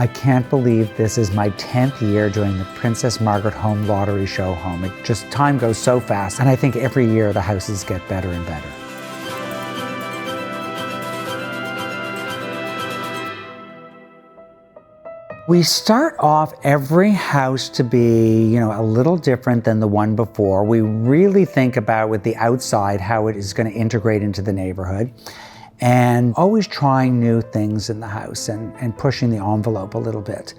I can't believe this is my 10th year doing the Princess Margaret Home Lottery Showhome. Time goes so fast, and I think every year the houses get better and better. We start off every house to be, a little different than the one before. We really think about with the outside how it is going to integrate into the neighborhood, and always trying new things in the house and pushing the envelope a little bit.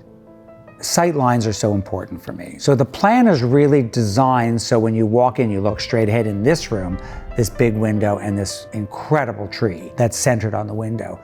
Sightlines are so important for me. So the plan is really designed so when you walk in, you look straight ahead in this room, this big window and this incredible tree that's centered on the window.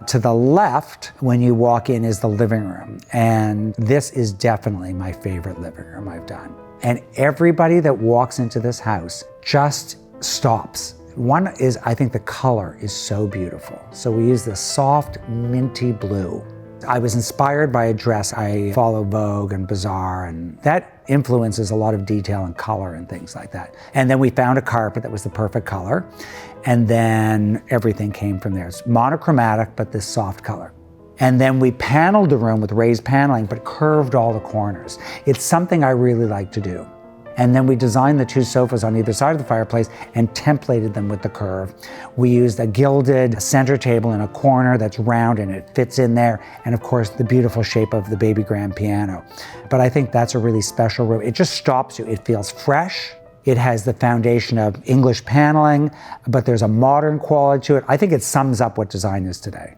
To the left, when you walk in, is the living room. And this is definitely my favorite living room I've done. And everybody that walks into this house just stops. One is, I think the color is so beautiful. So we use this soft, minty blue. I was inspired by a dress. I follow Vogue and Bazaar, and that influences a lot of detail and color and things like that. And then we found a carpet that was the perfect color. And then everything came from there. It's monochromatic, but this soft color. And then we paneled the room with raised paneling, but curved all the corners. It's something I really like to do. And then we designed the two sofas on either side of the fireplace and templated them with the curve. We used a gilded center table in a corner that's round and it fits in there. And of course, the beautiful shape of the baby grand piano. But I think that's a really special room. It just stops you. It feels fresh. It has the foundation of English paneling, but there's a modern quality to it. I think it sums up what design is today.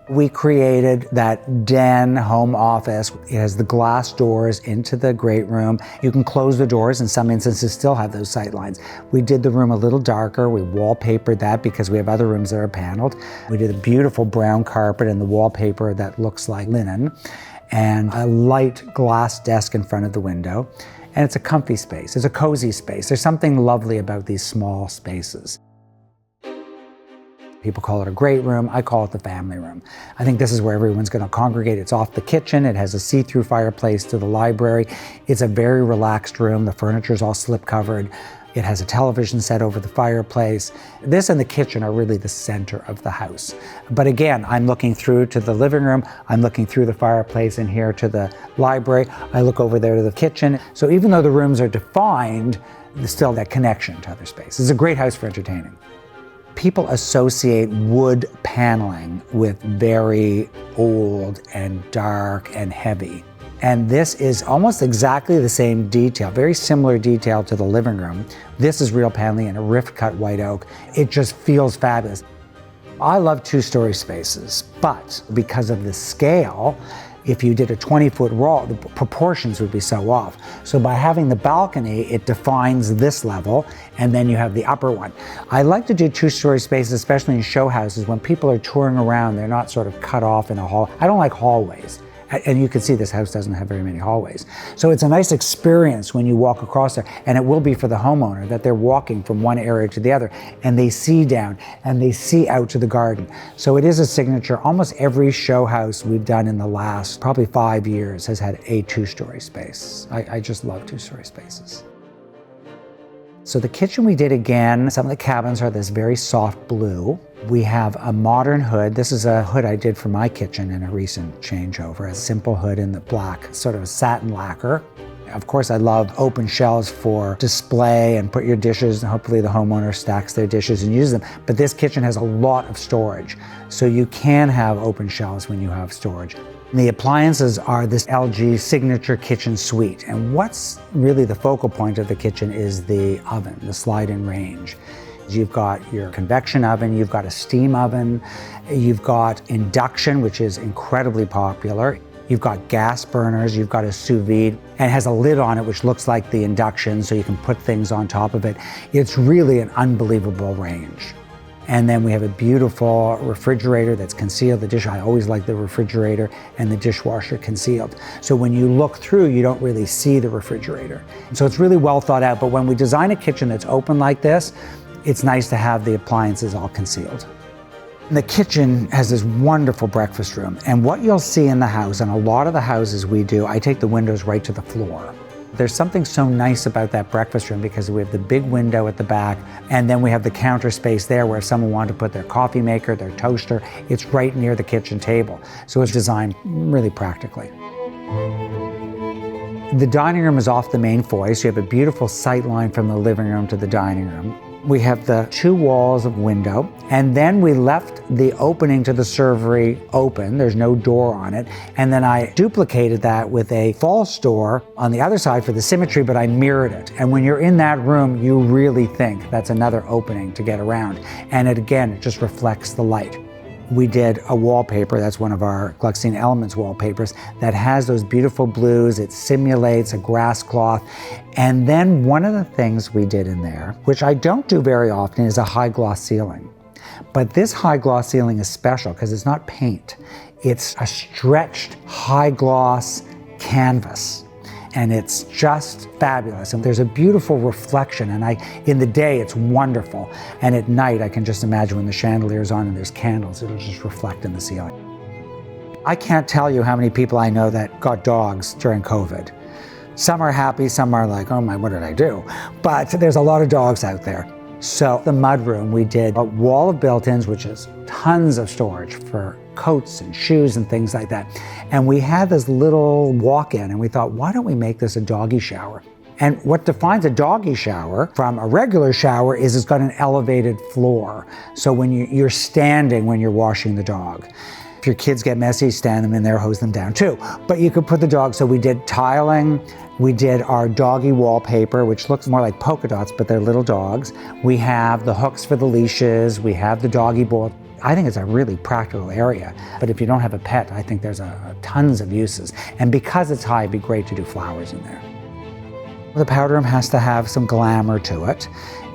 We created that den home office. It has the glass doors into the great room. You can close the doors. In some instances, still have those sight lines. We did the room a little darker. We wallpapered that because we have other rooms that are paneled. We did a beautiful brown carpet and the wallpaper that looks like linen, and a light glass desk in front of the window. And it's a comfy space. It's a cozy space. There's something lovely about these small spaces. People call it a great room. I call it the family room. I think this is where everyone's going to congregate. It's off the kitchen. It has a see-through fireplace to the library. It's a very relaxed room. The furniture's all slip-covered. It has a television set over the fireplace. This and the kitchen are really the center of the house. But again, I'm looking through to the living room. I'm looking through the fireplace in here to the library. I look over there to the kitchen. So even though the rooms are defined, there's still that connection to other space. It's a great house for entertaining. People associate wood paneling with very old and dark and heavy. And this is almost exactly the same detail, very similar detail to the living room. This is real paneling in a rift cut white oak. It just feels fabulous. I love two-story spaces, but because of the scale, if you did a 20-foot wall, the proportions would be so off. So by having the balcony, it defines this level, and then you have the upper one. I like to do two-story spaces, especially in show houses. When people are touring around, they're not sort of cut off in a hall. I don't like hallways. And you can see this house doesn't have very many hallways. So it's a nice experience when you walk across there, and it will be for the homeowner that they're walking from one area to the other, and they see down, and they see out to the garden. So it is a signature. Almost every show house we've done in the last probably 5 years has had a two-story space. I just love two-story spaces. So the kitchen we did again, some of the cabins are this very soft blue. We have a modern hood. This is a hood I did for my kitchen in a recent changeover, a simple hood in the black, sort of satin lacquer. Of course, I love open shelves for display and put your dishes, and hopefully the homeowner stacks their dishes and uses them. But this kitchen has a lot of storage, so you can have open shelves when you have storage. The appliances are this LG signature kitchen suite. And what's really the focal point of the kitchen is the oven, the slide-in range. You've got your convection oven, you've got a steam oven, you've got induction, which is incredibly popular. You've got gas burners, you've got a sous vide, and it has a lid on it which looks like the induction, so you can put things on top of it. It's really an unbelievable range. And then we have a beautiful refrigerator that's concealed. I always like the refrigerator and the dishwasher concealed. So when you look through, you don't really see the refrigerator. So it's really well thought out, but when we design a kitchen that's open like this, it's nice to have the appliances all concealed. The kitchen has this wonderful breakfast room, and what you'll see in the house, and a lot of the houses we do, I take the windows right to the floor. There's something so nice about that breakfast room because we have the big window at the back, and then we have the counter space there where if someone wanted to put their coffee maker, their toaster, it's right near the kitchen table. So it's designed really practically. The dining room is off the main foyer, so you have a beautiful sight line from the living room to the dining room. We have the 2 walls of window, and then we left the opening to the servery open. There's no door on it. And then I duplicated that with a false door on the other side for the symmetry, but I mirrored it. And when you're in that room, you really think that's another opening to get around. And it again, just reflects the light. We did a wallpaper, that's one of our Gluckstein Elements wallpapers, that has those beautiful blues. It simulates a grass cloth. And then one of the things we did in there, which I don't do very often, is a high gloss ceiling. But this high gloss ceiling is special because it's not paint. It's a stretched high gloss canvas. And it's just fabulous. And there's a beautiful reflection. And in the day, it's wonderful. And at night, I can just imagine when the chandelier's on and there's candles, it'll just reflect in the ceiling. I can't tell you how many people I know that got dogs during COVID. Some are happy, some are like, oh my, what did I do? But there's a lot of dogs out there. So the mudroom, we did a wall of built-ins, which is tons of storage for coats and shoes and things like that. And we had this little walk-in and we thought, why don't we make this a doggy shower? And what defines a doggy shower from a regular shower is it's got an elevated floor. So when you're standing when you're washing the dog. If your kids get messy, stand them in there, hose them down too. But you could put the dog, so we did tiling, we did our doggy wallpaper, which looks more like polka dots, but they're little dogs. We have the hooks for the leashes, we have the doggy bowl. I think it's a really practical area, but if you don't have a pet, I think there's tons of uses. And because it's high, it'd be great to do flowers in there. The powder room has to have some glamour to it.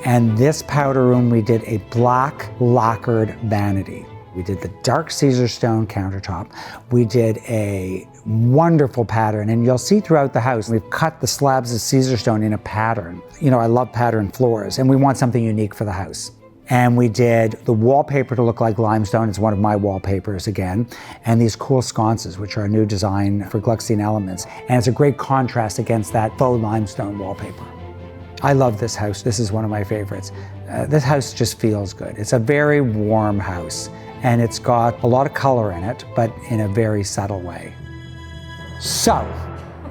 And this powder room, we did a black lacquered vanity. We did the dark Caesar stone countertop. We did a wonderful pattern, and you'll see throughout the house, we've cut the slabs of Caesar stone in a pattern. You know, I love pattern floors, and we want something unique for the house. And we did the wallpaper to look like limestone. It's one of my wallpapers again. And these cool sconces, which are a new design for Gluckstein Elements. And it's a great contrast against that faux limestone wallpaper. I love this house. This is one of my favorites. This house just feels good. It's a very warm house. And it's got a lot of color in it, but in a very subtle way. So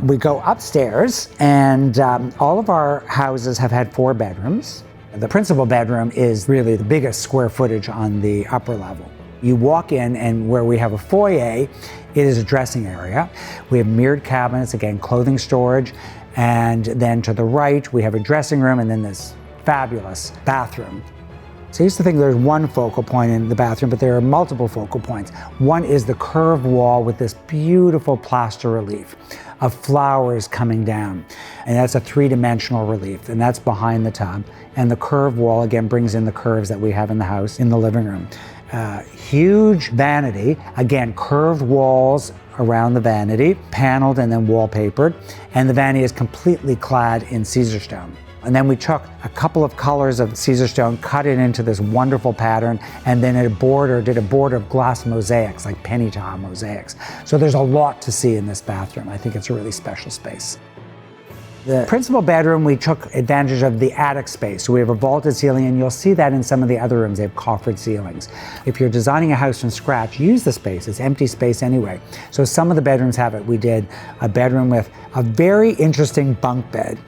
we go upstairs, and all of our houses have had 4 bedrooms. The principal bedroom is really the biggest square footage on the upper level. You walk in, and where we have a foyer, it is a dressing area. We have mirrored cabinets, again, clothing storage. And then to the right, we have a dressing room, and then this fabulous bathroom. So I used to think there's one focal point in the bathroom, but there are multiple focal points. One is the curved wall with this beautiful plaster relief of flowers coming down. And that's a 3-dimensional relief, and that's behind the tub. And the curved wall, again, brings in the curves that we have in the house, in the living room. Huge vanity, again, curved walls around the vanity, paneled and then wallpapered. And the vanity is completely clad in Caesar stone. And then we took a couple of colors of Caesar stone, cut it into this wonderful pattern, and then did a border of glass mosaics, like penny tile mosaics. So there's a lot to see in this bathroom. I think it's a really special space. The principal bedroom, we took advantage of the attic space. So we have a vaulted ceiling, and you'll see that in some of the other rooms. They have coffered ceilings. If you're designing a house from scratch, use the space. It's empty space anyway. So some of the bedrooms have it. We did a bedroom with a very interesting bunk bed.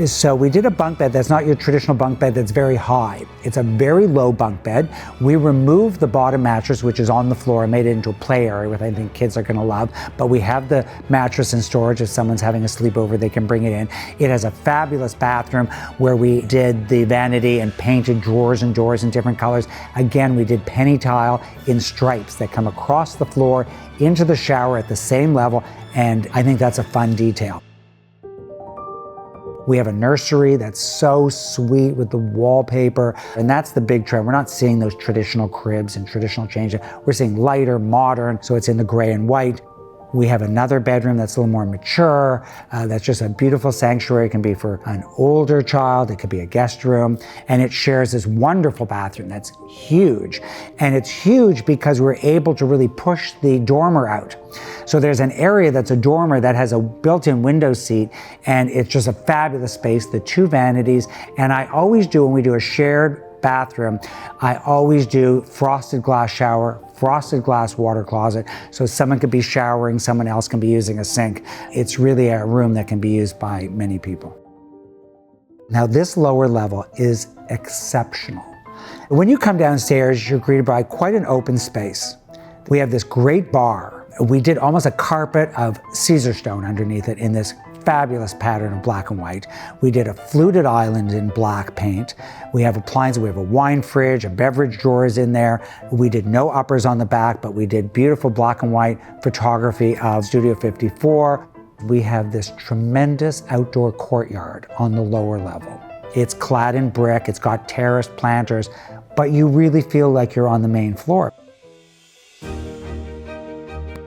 So we did a bunk bed that's not your traditional bunk bed that's very high. It's a very low bunk bed. We removed the bottom mattress, which is on the floor, and made it into a play area, which I think kids are gonna love. But we have the mattress in storage. If someone's having a sleepover, they can bring it in. It has a fabulous bathroom where we did the vanity and painted drawers and doors in different colors. Again, we did penny tile in stripes that come across the floor into the shower at the same level, and I think that's a fun detail. We have a nursery that's so sweet with the wallpaper, and that's the big trend. We're not seeing those traditional cribs and traditional changes. We're seeing lighter, modern, so it's in the gray and white. We have another bedroom that's a little more mature. That's just a beautiful sanctuary. It can be for an older child. It could be a guest room. And it shares this wonderful bathroom that's huge. And it's huge because we're able to really push the dormer out. So there's an area that's a dormer that has a built-in window seat, and it's just a fabulous space, the 2 vanities. And I always do, when we do a shared bathroom, I always do frosted glass shower, frosted glass water closet, so someone could be showering, someone else can be using a sink. It's really a room that can be used by many people. Now this lower level is exceptional. When you come downstairs, you're greeted by quite an open space. We have this great bar. We did almost a carpet of Caesar stone underneath it in this fabulous pattern of black and white. We did a fluted island in black paint. We have appliances, we have a wine fridge, a beverage drawers in there. We did no uppers on the back, but we did beautiful black and white photography of Studio 54. We have this tremendous outdoor courtyard on the lower level. It's clad in brick, it's got terraced planters, but you really feel like you're on the main floor.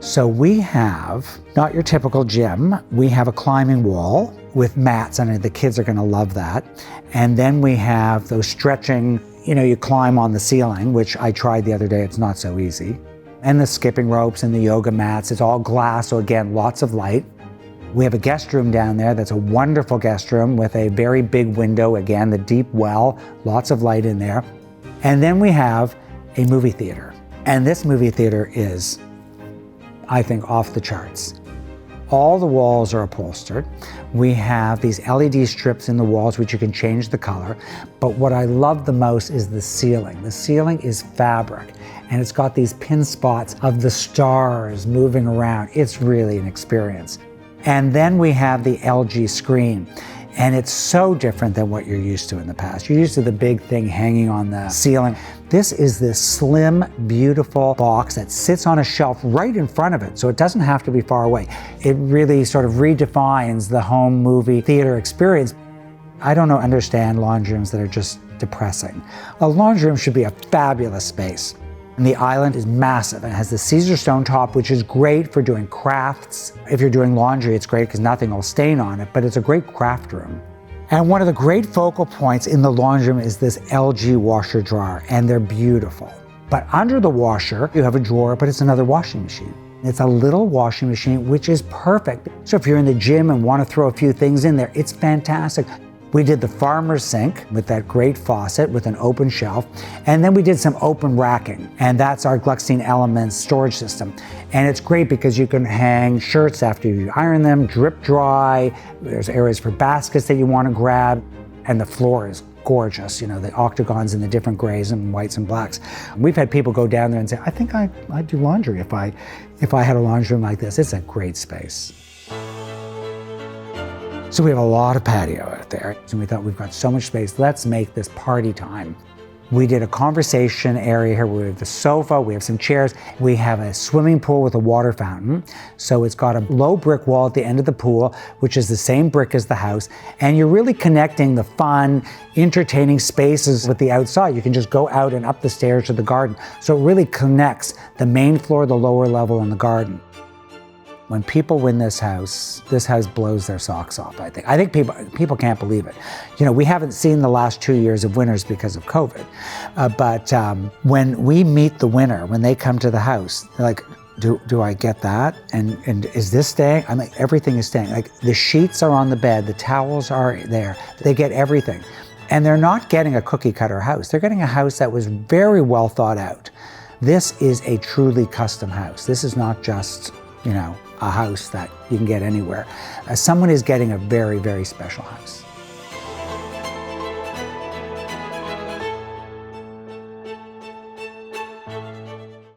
So we have, not your typical gym, we have a climbing wall with mats on it. The kids are gonna love that. And then we have those stretching, you climb on the ceiling, which I tried the other day, it's not so easy. And the skipping ropes and the yoga mats, it's all glass, so again, lots of light. We have a guest room down there that's a wonderful guest room with a very big window, again, the deep well, lots of light in there. And then we have a movie theater. And this movie theater is, I think, off the charts. All the walls are upholstered. We have these LED strips in the walls which you can change the color. But what I love the most is the ceiling. The ceiling is fabric, and it's got these pin spots of the stars moving around. It's really an experience. And then we have the LG screen. And it's so different than what you're used to in the past. You're used to the big thing hanging on the ceiling. This is this slim, beautiful box that sits on a shelf right in front of it, so it doesn't have to be far away. It really sort of redefines the home movie theater experience. I don't understand laundry rooms that are just depressing. A laundry room should be a fabulous space. And the island is massive. It has the Caesar stone top, which is great for doing crafts. If you're doing laundry, it's great because nothing will stain on it, but it's a great craft room. And one of the great focal points in the laundry room is this LG washer dryer, and they're beautiful. But under the washer, you have a drawer, but it's another washing machine. It's a little washing machine, which is perfect. So if you're in the gym and want to throw a few things in there, it's fantastic. We did the farmer's sink with that great faucet with an open shelf. And then we did some open racking. And that's our Gluckstein Elements storage system. And it's great because you can hang shirts after you iron them, drip dry. There's areas for baskets that you want to grab. And the floor is gorgeous, the octagons in the different grays and whites and blacks. We've had people go down there and say, I think I'd do laundry if I had a laundry room like this. It's a great space. So we have a lot of patio out there, and we thought we've got so much space, let's make this party time. We did a conversation area here. We have the sofa, we have some chairs. We have a swimming pool with a water fountain. So it's got a low brick wall at the end of the pool, which is the same brick as the house. And you're really connecting the fun, entertaining spaces with the outside. You can just go out and up the stairs to the garden. So it really connects the main floor, the lower level, and the garden. When people win this house blows their socks off, I think. I think people can't believe it. We haven't seen the last 2 years of winners because of COVID. But when we meet the winner, when they come to the house, they're like, do I get that? And is this staying? I'm like, everything is staying. Like, the sheets are on the bed, the towels are there. They get everything. And they're not getting a cookie cutter house. They're getting a house that was very well thought out. This is a truly custom house. This is not just, a house that you can get anywhere. Someone is getting a very, very special house.